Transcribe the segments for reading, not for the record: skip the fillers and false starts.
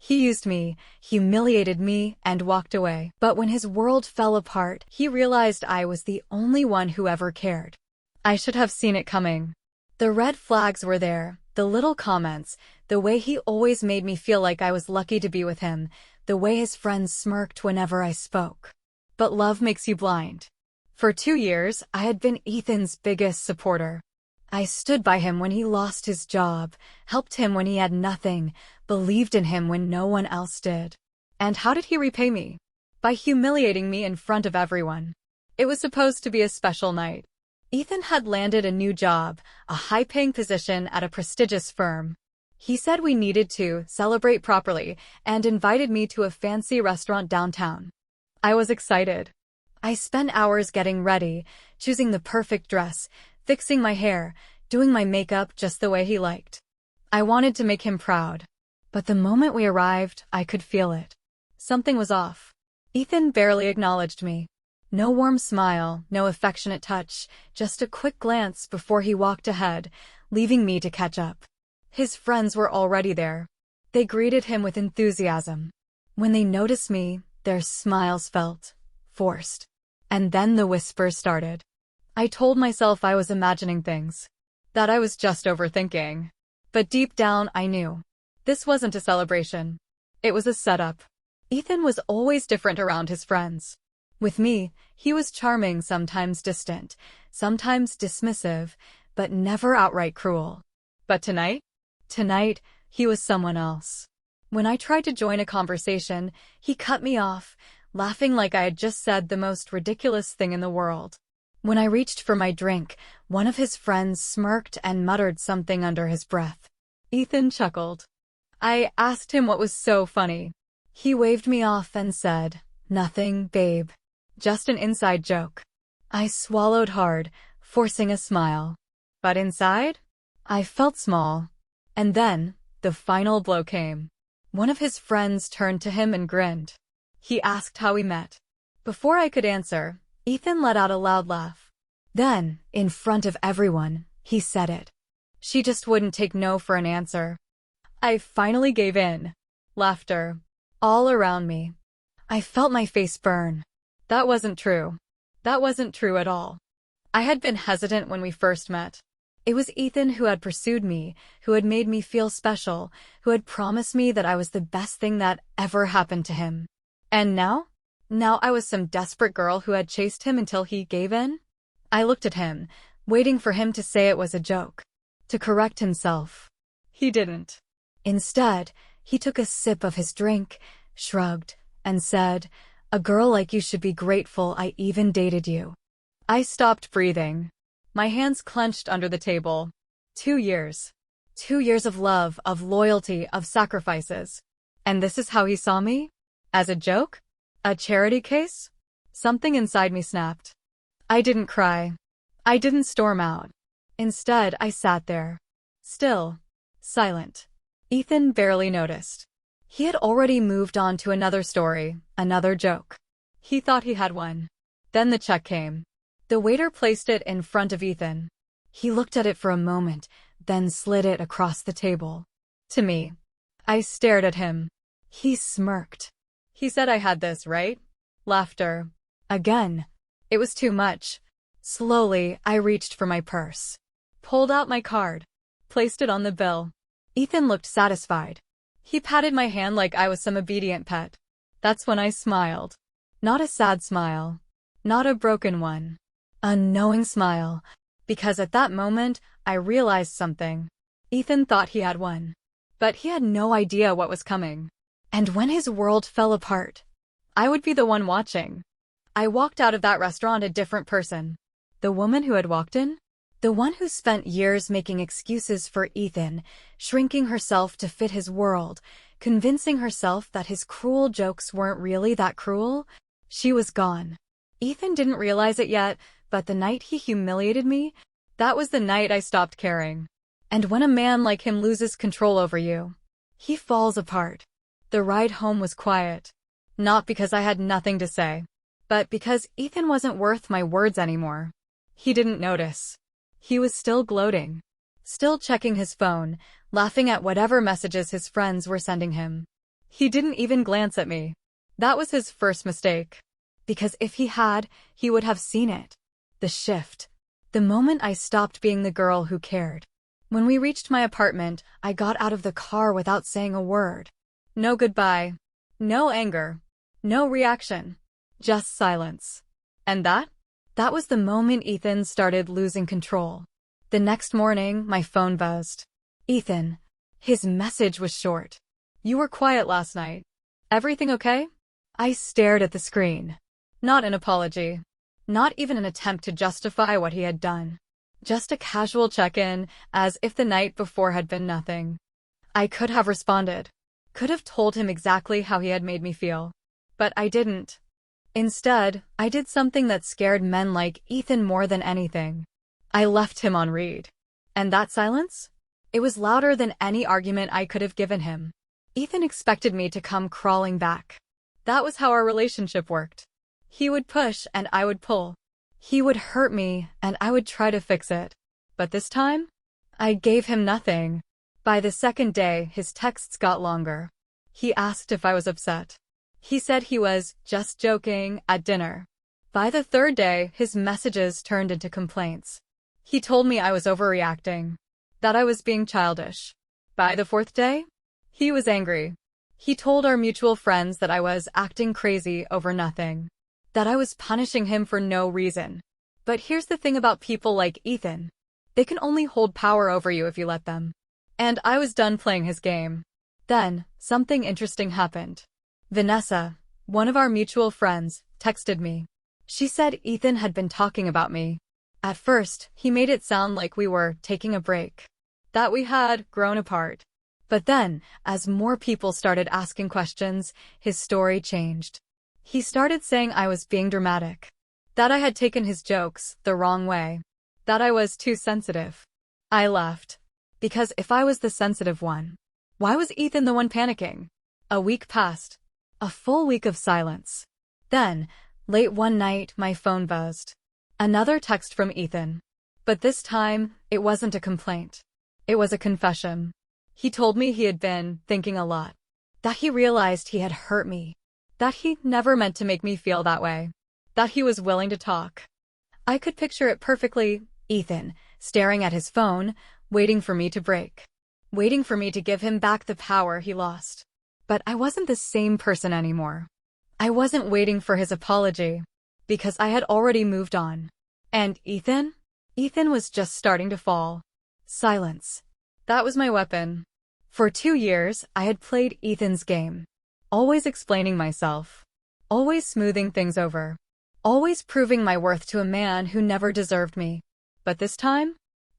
He used me, humiliated me, and walked away. But when his world fell apart, he realized I was the only one who ever cared. I should have seen it coming. The red flags were there, the little comments, the way he always made me feel like I was lucky to be with him, the way his friends smirked whenever I spoke. But love makes you blind. For 2 years, I had been Ethan's biggest supporter. I stood by him when he lost his job, helped him when he had nothing, believed in him when no one else did. And how did he repay me? By humiliating me in front of everyone. It was supposed to be a special night. Ethan had landed a new job, a high-paying position at a prestigious firm. He said we needed to celebrate properly and invited me to a fancy restaurant downtown. I was excited. I spent hours getting ready, choosing the perfect dress, fixing my hair, doing my makeup just the way he liked. I wanted to make him proud. But the moment we arrived, I could feel it. Something was off. Ethan barely acknowledged me. No warm smile, no affectionate touch, just a quick glance before he walked ahead, leaving me to catch up. His friends were already there. They greeted him with enthusiasm. When they noticed me, their smiles felt forced. And then the whispers started. I told myself I was imagining things, that I was just overthinking. But deep down, I knew. This wasn't a celebration. It was a setup. Ethan was always different around his friends. With me, he was charming, sometimes distant, sometimes dismissive, but never outright cruel. But tonight, he was someone else. When I tried to join a conversation, he cut me off, laughing like I had just said the most ridiculous thing in the world. When I reached for my drink, one of his friends smirked and muttered something under his breath. Ethan chuckled. I asked him what was so funny. He waved me off and said, "Nothing, babe. Just an inside joke." I swallowed hard, forcing a smile. But inside, I felt small. And then, the final blow came. One of his friends turned to him and grinned. He asked how we met. Before I could answer, Ethan let out a loud laugh. Then, in front of everyone, he said it. She just wouldn't take no for an answer. I finally gave in. Laughter. All around me. I felt my face burn. That wasn't true. That wasn't true at all. I had been hesitant when we first met. It was Ethan who had pursued me, who had made me feel special, who had promised me that I was the best thing that ever happened to him. And now? Now I was some desperate girl who had chased him until he gave in? I looked at him, waiting for him to say it was a joke, to correct himself. He didn't. Instead, he took a sip of his drink, shrugged, and said, "A girl like you should be grateful I even dated you." I stopped breathing. My hands clenched under the table. 2 years. 2 years of love, of loyalty, of sacrifices. And this is how he saw me? As a joke? A charity case? Something inside me snapped. I didn't cry. I didn't storm out. Instead, I sat there. Still. Silent. Ethan barely noticed. He had already moved on to another story, another joke. He thought he had one. Then the check came. The waiter placed it in front of Ethan. He looked at it for a moment, then slid it across the table. To me. I stared at him. He smirked. He said I had this, right? Laughter. Again. It was too much. Slowly, I reached for my purse. Pulled out my card. Placed it on the bill. Ethan looked satisfied. He patted my hand like I was some obedient pet. That's when I smiled. Not a sad smile. Not a broken one. A knowing smile. Because at that moment, I realized something. Ethan thought he had won. But he had no idea what was coming. And when his world fell apart, I would be the one watching. I walked out of that restaurant a different person. The woman who had walked in? The one who spent years making excuses for Ethan, shrinking herself to fit his world, convincing herself that his cruel jokes weren't really that cruel? She was gone. Ethan didn't realize it yet, but the night he humiliated me, that was the night I stopped caring. And when a man like him loses control over you, he falls apart. The ride home was quiet. Not because I had nothing to say, but because Ethan wasn't worth my words anymore. He didn't notice. He was still gloating. Still checking his phone, laughing at whatever messages his friends were sending him. He didn't even glance at me. That was his first mistake. Because if he had, he would have seen it. The shift. The moment I stopped being the girl who cared. When we reached my apartment, I got out of the car without saying a word. No goodbye. No anger. No reaction. Just silence. And that was the moment Ethan started losing control. The next morning, my phone buzzed. Ethan. His message was short. You were quiet last night. Everything okay? I stared at the screen. Not an apology. Not even an attempt to justify what he had done. Just a casual check-in, as if the night before had been nothing. I could have responded. Could have told him exactly how he had made me feel. But I didn't. Instead, I did something that scared men like Ethan more than anything. I left him on read. And that silence? It was louder than any argument I could have given him. Ethan expected me to come crawling back. That was how our relationship worked. He would push and I would pull. He would hurt me and I would try to fix it. But this time, I gave him nothing. By the second day, his texts got longer. He asked if I was upset. He said he was just joking at dinner. By the third day, his messages turned into complaints. He told me I was overreacting, that I was being childish. By the fourth day, he was angry. He told our mutual friends that I was acting crazy over nothing, that I was punishing him for no reason. But here's the thing about people like Ethan. They can only hold power over you if you let them. And I was done playing his game. Then, something interesting happened. Vanessa, one of our mutual friends, texted me. She said Ethan had been talking about me. At first, he made it sound like we were taking a break, that we had grown apart. But then, as more people started asking questions, his story changed. He started saying I was being dramatic, that I had taken his jokes the wrong way, that I was too sensitive. I left. Because if I was the sensitive one, why was Ethan the one panicking? A week passed. A full week of silence. Then, late one night, my phone buzzed. Another text from Ethan. But this time, it wasn't a complaint. It was a confession. He told me he had been thinking a lot. That he realized he had hurt me. That he never meant to make me feel that way. That he was willing to talk. I could picture it perfectly. Ethan, staring at his phone, waiting for me to break. Waiting for me to give him back the power he lost. But I wasn't the same person anymore. I wasn't waiting for his apology. Because I had already moved on. And Ethan? Ethan was just starting to fall. Silence. That was my weapon. For 2 years, I had played Ethan's game. Always explaining myself. Always smoothing things over. Always proving my worth to a man who never deserved me. But this time,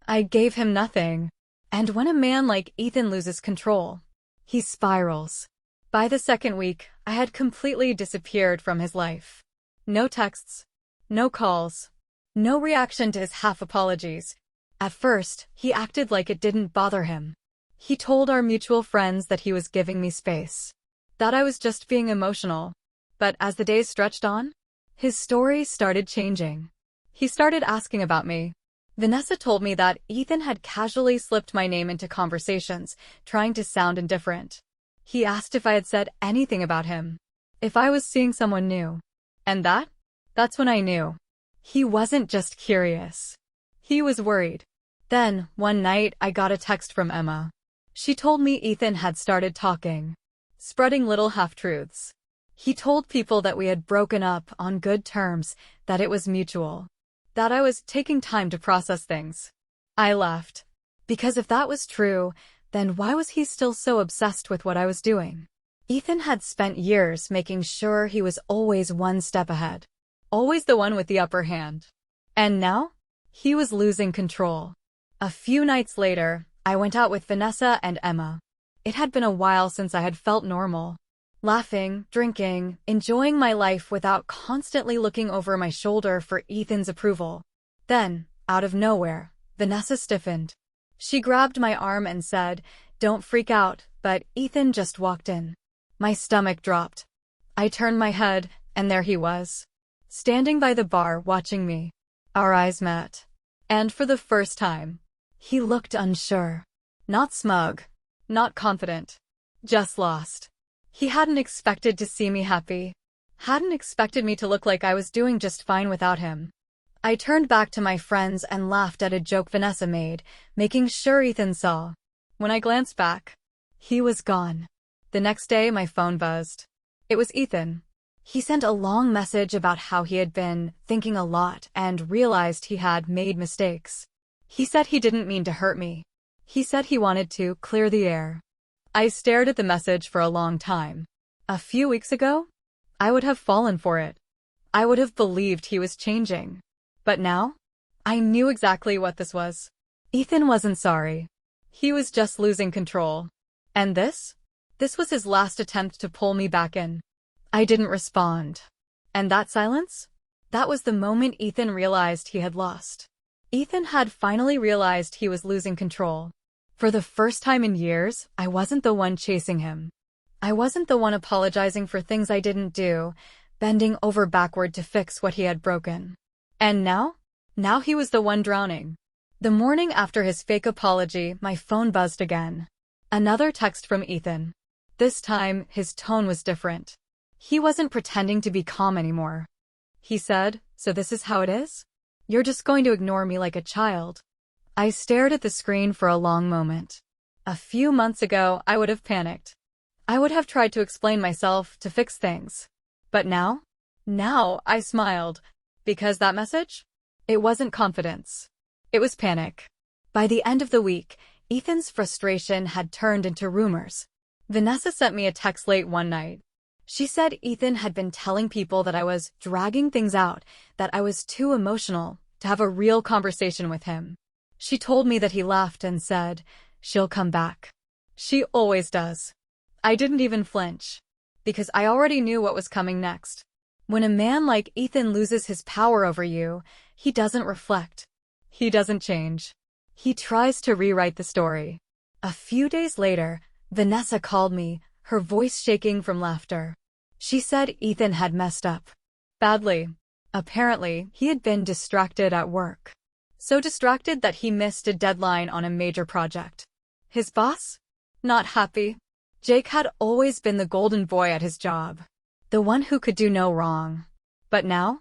I gave him nothing. And when a man like Ethan loses control, he spirals. By the second week, I had completely disappeared from his life. No texts. No calls. No reaction to his half-apologies. At first, he acted like it didn't bother him. He told our mutual friends that he was giving me space. That I was just being emotional. But as the days stretched on, his story started changing. He started asking about me. Vanessa told me that Ethan had casually slipped my name into conversations, trying to sound indifferent. He asked if I had said anything about him. If I was seeing someone new. And that's when I knew. He wasn't just curious. He was worried. Then, one night, I got a text from Emma. She told me Ethan had started talking. Spreading little half-truths. He told people that we had broken up on good terms, that it was mutual. That I was taking time to process things. I laughed. Because if that was true, then why was he still so obsessed with what I was doing? Ethan had spent years making sure he was always one step ahead. Always the one with the upper hand. And now? He was losing control. A few nights later, I went out with Vanessa and Emma. It had been a while since I had felt normal. Laughing, drinking, enjoying my life without constantly looking over my shoulder for Ethan's approval. Then, out of nowhere, Vanessa stiffened. She grabbed my arm and said, "Don't freak out," but Ethan just walked in. My stomach dropped. I turned my head, and there he was. Standing by the bar watching me. Our eyes met. And for the first time, he looked unsure. Not smug. Not confident. Just lost. He hadn't expected to see me happy. Hadn't expected me to look like I was doing just fine without him. I turned back to my friends and laughed at a joke Vanessa made, making sure Ethan saw. When I glanced back, he was gone. The next day, my phone buzzed. It was Ethan. He sent a long message about how he had been thinking a lot and realized he had made mistakes. He said he didn't mean to hurt me. He said he wanted to clear the air. I stared at the message for a long time. A few weeks ago, I would have fallen for it. I would have believed he was changing. But now, I knew exactly what this was. Ethan wasn't sorry. He was just losing control. And this was his last attempt to pull me back in. I didn't respond. And that silence? That was the moment Ethan realized he had lost. Ethan had finally realized he was losing control. For the first time in years, I wasn't the one chasing him. I wasn't the one apologizing for things I didn't do, bending over backward to fix what he had broken. And now he was the one drowning. The morning after his fake apology, my phone buzzed again. Another text from Ethan. This time, his tone was different. He wasn't pretending to be calm anymore. He said, "So this is how it is? You're just going to ignore me like a child?" I stared at the screen for a long moment. A few months ago, I would have panicked. I would have tried to explain myself to fix things. But now I smiled. Because that message? It wasn't confidence. It was panic. By the end of the week, Ethan's frustration had turned into rumors. Vanessa sent me a text late one night. She said Ethan had been telling people that I was dragging things out, that I was too emotional to have a real conversation with him. She told me that he laughed and said, "She'll come back." She always does. I didn't even flinch, because I already knew what was coming next. When a man like Ethan loses his power over you, he doesn't reflect. He doesn't change. He tries to rewrite the story. A few days later, Vanessa called me, her voice shaking from laughter. She said Ethan had messed up. Badly. Apparently, he had been distracted at work. So distracted that he missed a deadline on a major project. His boss? Not happy. Jake had always been the golden boy at his job. The one who could do no wrong. But now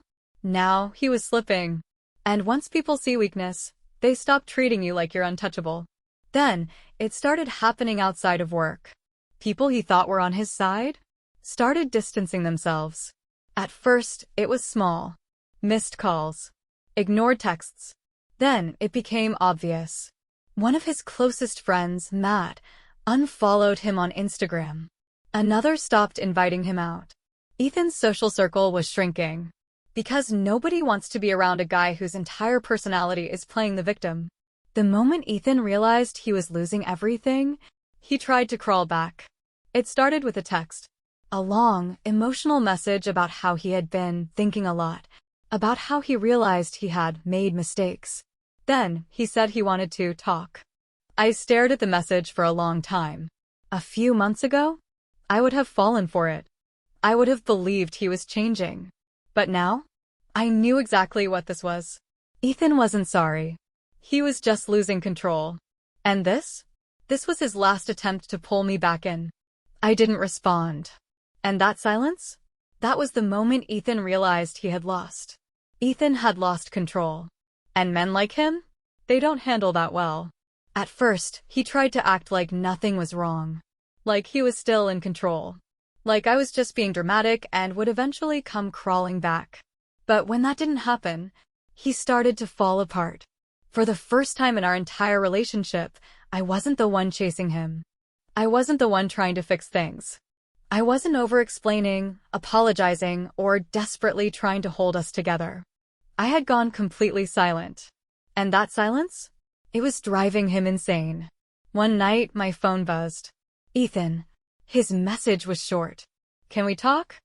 he was slipping. And once people see weakness, they stop treating you like you're untouchable. Then, it started happening outside of work. People he thought were on his side started distancing themselves. At first, it was small. Missed calls. Ignored texts. Then, it became obvious. One of his closest friends, Matt, unfollowed him on Instagram. Another stopped inviting him out. Ethan's social circle was shrinking. Because nobody wants to be around a guy whose entire personality is playing the victim. The moment Ethan realized he was losing everything, he tried to crawl back. It started with a text. A long, emotional message about how he had been thinking a lot, about how he realized he had made mistakes. Then, he said he wanted to talk. I stared at the message for a long time. A few months ago, I would have fallen for it. I would have believed he was changing. But now, I knew exactly what this was. Ethan wasn't sorry. He was just losing control. And this was his last attempt to pull me back in. I didn't respond. And that silence? That was the moment Ethan realized he had lost. Ethan had lost control. And men like him? They don't handle that well. At first, he tried to act like nothing was wrong. Like he was still in control. Like I was just being dramatic and would eventually come crawling back. But when that didn't happen, he started to fall apart. For the first time in our entire relationship, I wasn't the one chasing him. I wasn't the one trying to fix things. I wasn't over-explaining, apologizing, or desperately trying to hold us together. I had gone completely silent. And that silence? It was driving him insane. One night, my phone buzzed. Ethan. His message was short. "Can we talk?"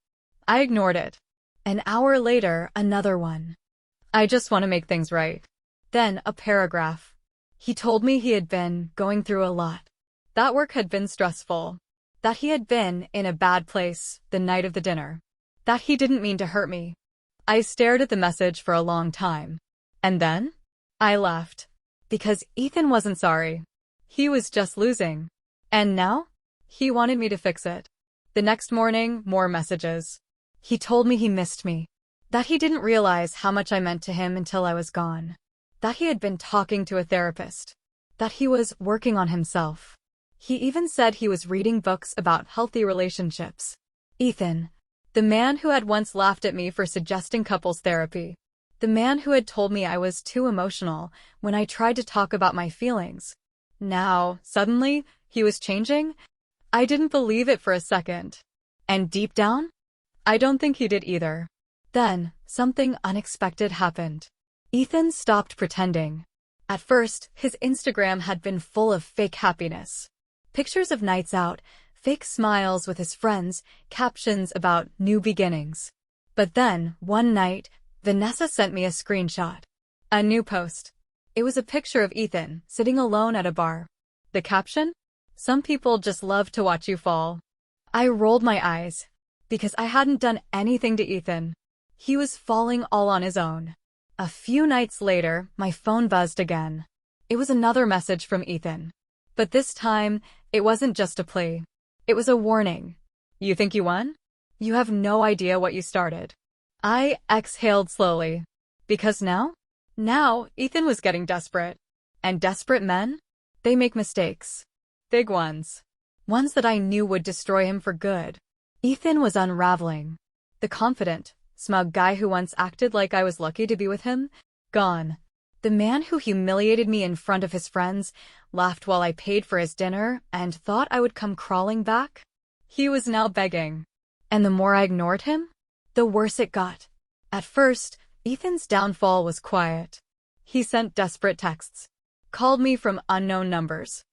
I ignored it. An hour later, another one. "I just want to make things right." Then a paragraph. He told me he had been going through a lot. That work had been stressful. That he had been in a bad place the night of the dinner. That he didn't mean to hurt me. I stared at the message for a long time. And then? I laughed. Because Ethan wasn't sorry. He was just losing. And now? He wanted me to fix it. The next morning, more messages. He told me he missed me. That he didn't realize how much I meant to him until I was gone. That he had been talking to a therapist. That he was working on himself. He even said he was reading books about healthy relationships. Ethan. The man who had once laughed at me for suggesting couples therapy. The man who had told me I was too emotional when I tried to talk about my feelings. Now, suddenly, he was changing? I didn't believe it for a second. And deep down, I don't think he did either. Then, something unexpected happened. Ethan stopped pretending. At first, his Instagram had been full of fake happiness. Pictures of nights out, fake smiles with his friends, captions about new beginnings. But then, one night, Vanessa sent me a screenshot. A new post. It was a picture of Ethan, sitting alone at a bar. The caption? Some people just love to watch you fall. I rolled my eyes. Because I hadn't done anything to Ethan. He was falling all on his own. A few nights later, my phone buzzed again. It was another message from Ethan. But this time, it wasn't just a plea. It was a warning. You think you won? You have no idea what you started. I exhaled slowly. Because now, Ethan was getting desperate. And desperate men? They make mistakes. Big ones. Ones that I knew would destroy him for good. Ethan was unraveling. The confident, smug guy who once acted like I was lucky to be with him, gone. The man who humiliated me in front of his friends, laughed while I paid for his dinner, and thought I would come crawling back. He was now begging. And the more I ignored him, the worse it got. At first, Ethan's downfall was quiet. He sent desperate texts. Called me from unknown numbers.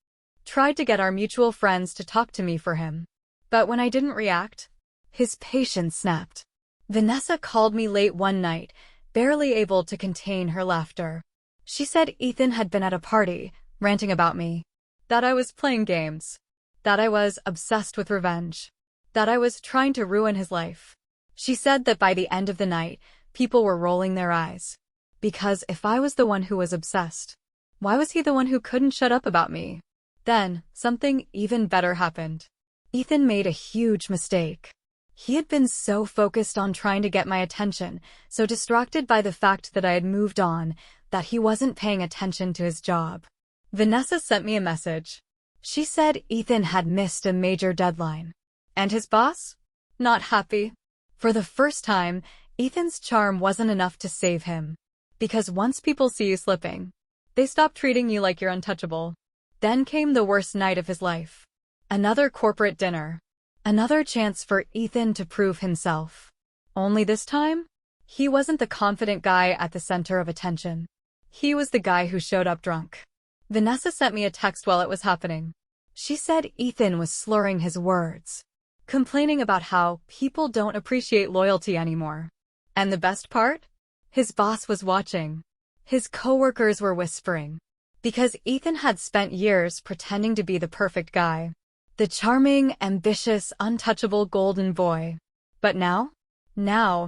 Tried to get our mutual friends to talk to me for him. But when I didn't react, his patience snapped. Vanessa called me late one night, barely able to contain her laughter. She said Ethan had been at a party, ranting about me. That I was playing games. That I was obsessed with revenge. That I was trying to ruin his life. She said that by the end of the night, people were rolling their eyes. Because if I was the one who was obsessed, why was he the one who couldn't shut up about me? Then, something even better happened. Ethan made a huge mistake. He had been so focused on trying to get my attention, so distracted by the fact that I had moved on, that he wasn't paying attention to his job. Vanessa sent me a message. She said Ethan had missed a major deadline. And his boss? Not happy. For the first time, Ethan's charm wasn't enough to save him. Because once people see you slipping, they stop treating you like you're untouchable. Then came the worst night of his life. Another corporate dinner. Another chance for Ethan to prove himself. Only this time, he wasn't the confident guy at the center of attention. He was the guy who showed up drunk. Vanessa sent me a text while it was happening. She said Ethan was slurring his words. Complaining about how people don't appreciate loyalty anymore. And the best part? His boss was watching. His coworkers were whispering. Because Ethan had spent years pretending to be the perfect guy. The charming, ambitious, untouchable golden boy. But now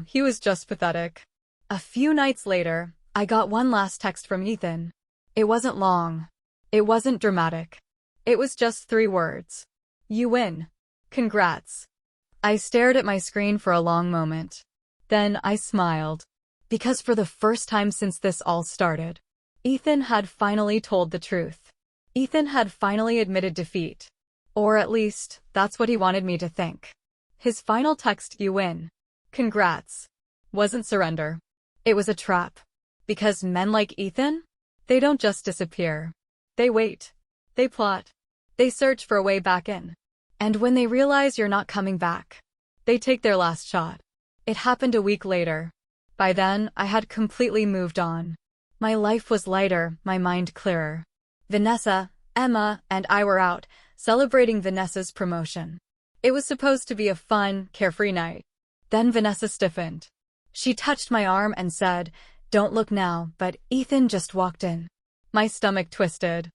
he was just pathetic. A few nights later, I got one last text from Ethan. It wasn't long. It wasn't dramatic. It was just 3 words. You win. Congrats. I stared at my screen for a long moment. Then I smiled. Because for the first time since this all started, Ethan had finally told the truth. Ethan had finally admitted defeat. Or at least, that's what he wanted me to think. His final text, you win. Congrats, wasn't surrender. It was a trap. Because men like Ethan, they don't just disappear. They wait. They plot. They search for a way back in. And when they realize you're not coming back, they take their last shot. It happened a week later. By then, I had completely moved on. My life was lighter, my mind clearer. Vanessa, Emma, and I were out, celebrating Vanessa's promotion. It was supposed to be a fun, carefree night. Then Vanessa stiffened. She touched my arm and said, "Don't look now," but Ethan just walked in. My stomach twisted.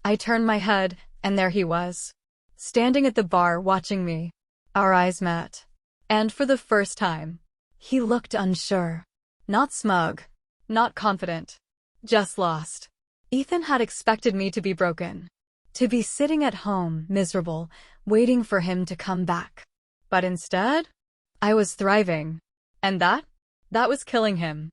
I turned my head, and there he was. Standing at the bar watching me. Our eyes met. And for the first time, he looked unsure. Not smug. Not confident. Just lost. Ethan had expected me to be broken. To be sitting at home, miserable, waiting for him to come back. But instead, I was thriving. And that was killing him.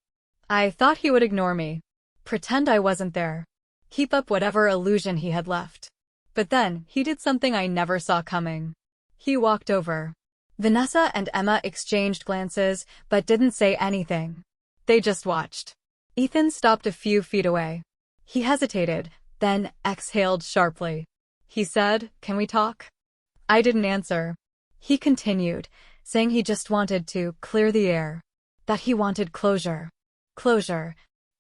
I thought he would ignore me, pretend I wasn't there, keep up whatever illusion he had left. But then, he did something I never saw coming. He walked over. Vanessa and Emma exchanged glances, but didn't say anything. They just watched. Ethan stopped a few feet away. He hesitated, then exhaled sharply. He said, "Can we talk?" I didn't answer. He continued, saying he just wanted to clear the air. That he wanted closure. Closure.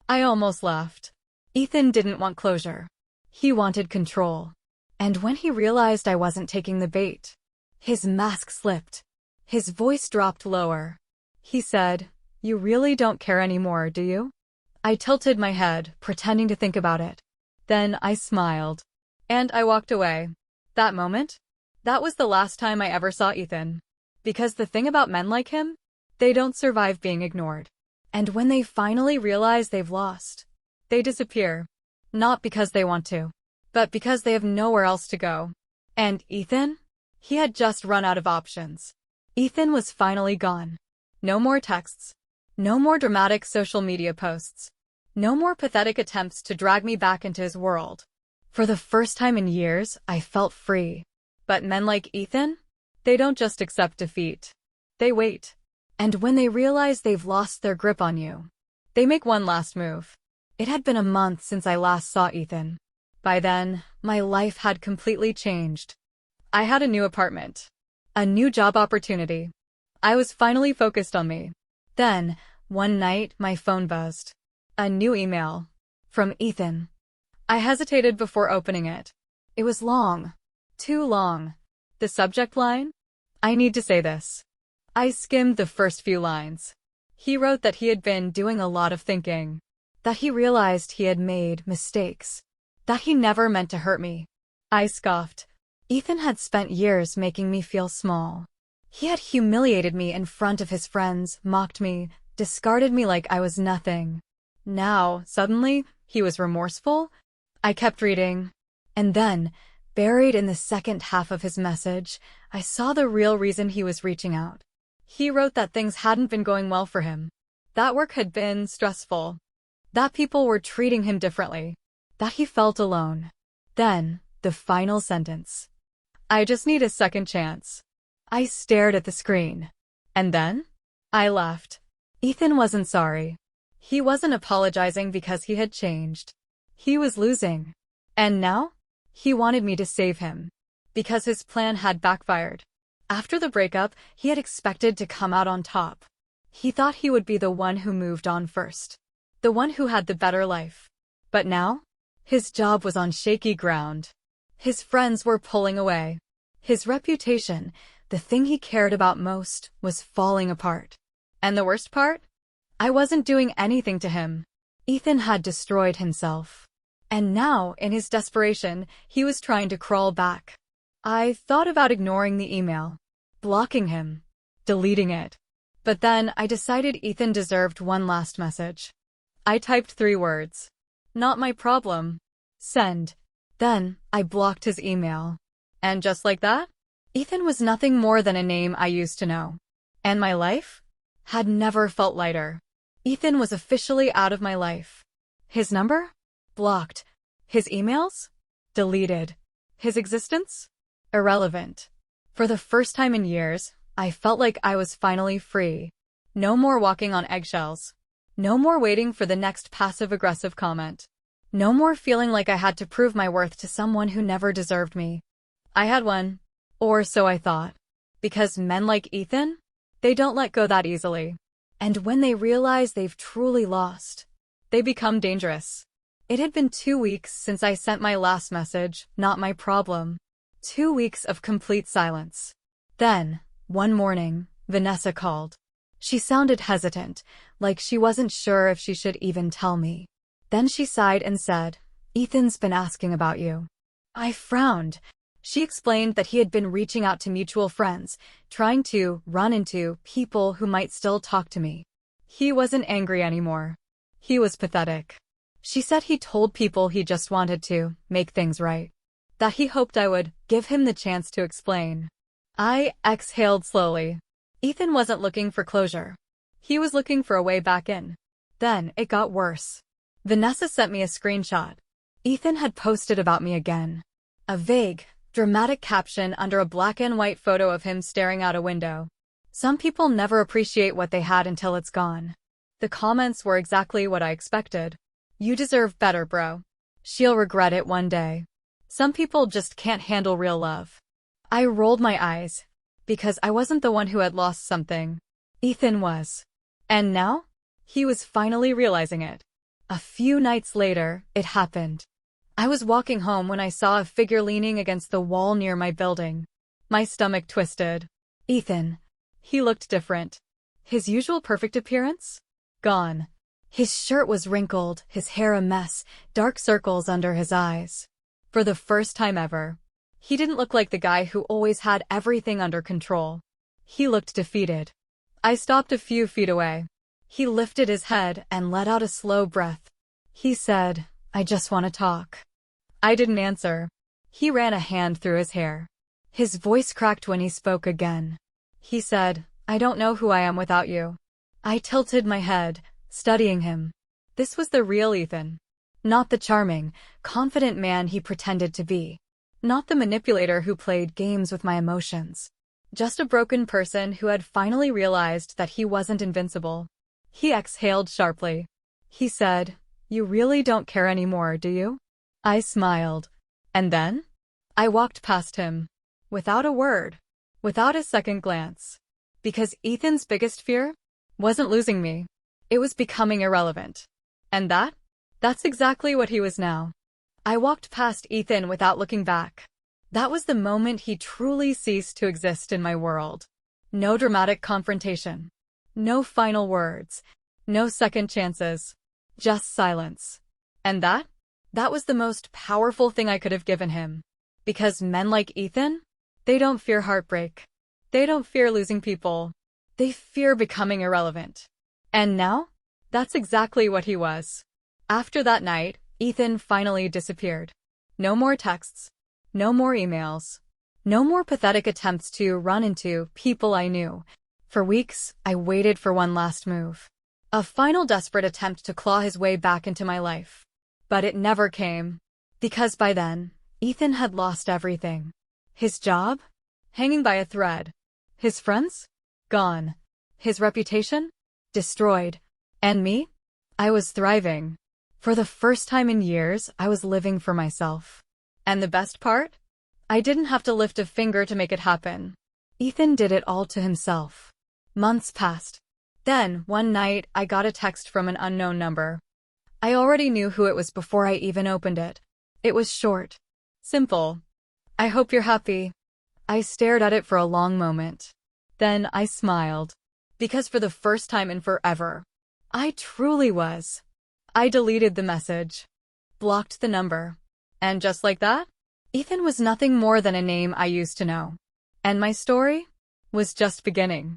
I almost laughed. Ethan didn't want closure. He wanted control. And when he realized I wasn't taking the bait, his mask slipped. His voice dropped lower. He said, "You really don't care anymore, do you?" I tilted my head, pretending to think about it. Then I smiled. And I walked away. That moment? That was the last time I ever saw Ethan. Because the thing about men like him, they don't survive being ignored. And when they finally realize they've lost, they disappear. Not because they want to, but because they have nowhere else to go. And Ethan? He had just run out of options. Ethan was finally gone. No more texts. No more dramatic social media posts. No more pathetic attempts to drag me back into his world. For the first time in years, I felt free. But men like Ethan? They don't just accept defeat. They wait. And when they realize they've lost their grip on you, they make one last move. It had been a month since I last saw Ethan. By then, my life had completely changed. I had a new apartment. A new job opportunity. I was finally focused on me. Then, one night, my phone buzzed. A new email. From Ethan. I hesitated before opening it. It was long. Too long. The subject line? I need to say this. I skimmed the first few lines. He wrote that he had been doing a lot of thinking. That he realized he had made mistakes. That he never meant to hurt me. I scoffed. Ethan had spent years making me feel small. He had humiliated me in front of his friends, mocked me, discarded me like I was nothing. Now, suddenly, he was remorseful? I kept reading. And then, buried in the second half of his message, I saw the real reason he was reaching out. He wrote that things hadn't been going well for him. That work had been stressful. That people were treating him differently. That he felt alone. Then, the final sentence. I just need a second chance. I stared at the screen. And then? I laughed. Ethan wasn't sorry. He wasn't apologizing because he had changed. He was losing. And now? He wanted me to save him. Because his plan had backfired. After the breakup, he had expected to come out on top. He thought he would be the one who moved on first. The one who had the better life. But now? His job was on shaky ground. His friends were pulling away. His reputation, the thing he cared about most, was falling apart. And the worst part? I wasn't doing anything to him. Ethan had destroyed himself. And now, in his desperation, he was trying to crawl back. I thought about ignoring the email, blocking him, deleting it. But then I decided Ethan deserved one last message. I typed 3 words. Not my problem. Send. Then, I blocked his email. And just like that, Ethan was nothing more than a name I used to know. And my life had never felt lighter. Ethan was officially out of my life. His number? Blocked. His emails? Deleted. His existence? Irrelevant. For the first time in years, I felt like I was finally free. No more walking on eggshells. No more waiting for the next passive-aggressive comment. No more feeling like I had to prove my worth to someone who never deserved me. I had one. Or so I thought. Because men like Ethan? They don't let go that easily. And when they realize they've truly lost, they become dangerous. It had been 2 weeks since I sent my last message, not my problem. 2 weeks of complete silence. Then, one morning, Vanessa called. She sounded hesitant, like she wasn't sure if she should even tell me. Then she sighed and said, "Ethan's been asking about you." I frowned. She explained that he had been reaching out to mutual friends, trying to run into people who might still talk to me. He wasn't angry anymore. He was pathetic. She said he told people he just wanted to make things right. That he hoped I would give him the chance to explain. I exhaled slowly. Ethan wasn't looking for closure. He was looking for a way back in. Then it got worse. Vanessa sent me a screenshot. Ethan had posted about me again. A vague, dramatic caption under a black and white photo of him staring out a window. Some people never appreciate what they had until it's gone. The comments were exactly what I expected. You deserve better, bro. She'll regret it one day. Some people just can't handle real love. I rolled my eyes, because I wasn't the one who had lost something. Ethan was. And now? He was finally realizing it. A few nights later, it happened. I was walking home when I saw a figure leaning against the wall near my building. My stomach twisted. Ethan. He looked different. His usual perfect appearance? Gone. His shirt was wrinkled, his hair a mess, dark circles under his eyes. For the first time ever, he didn't look like the guy who always had everything under control. He looked defeated. I stopped a few feet away. He lifted his head and let out a slow breath. He said, "I just want to talk." I didn't answer. He ran a hand through his hair. His voice cracked when he spoke again. He said, "I don't know who I am without you." I tilted my head, studying him. This was the real Ethan. Not the charming, confident man he pretended to be. Not the manipulator who played games with my emotions. Just a broken person who had finally realized that he wasn't invincible. He exhaled sharply. He said, "You really don't care anymore, do you?" I smiled. And then? I walked past him. Without a word. Without a second glance. Because Ethan's biggest fear wasn't losing me. It was becoming irrelevant. And that's exactly what he was now. I walked past Ethan without looking back. That was the moment he truly ceased to exist in my world. No dramatic confrontation. No final words. No second chances. Just silence. And that was the most powerful thing I could have given him. Because men like Ethan, they don't fear heartbreak. They don't fear losing people. They fear becoming irrelevant. And now, that's exactly what he was. After that night, Ethan finally disappeared. No more texts. No more emails. No more pathetic attempts to run into people I knew. For weeks, I waited for one last move. A final desperate attempt to claw his way back into my life. But it never came. Because by then, Ethan had lost everything. His job? Hanging by a thread. His friends? Gone. His reputation? Destroyed. And me? I was thriving. For the first time in years, I was living for myself. And the best part? I didn't have to lift a finger to make it happen. Ethan did it all to himself. Months passed. Then, one night, I got a text from an unknown number. I already knew who it was before I even opened it. It was short. Simple. "I hope you're happy." I stared at it for a long moment. Then I smiled. Because for the first time in forever, I truly was. I deleted the message. Blocked the number. And just like that, Ethan was nothing more than a name I used to know. And my story was just beginning.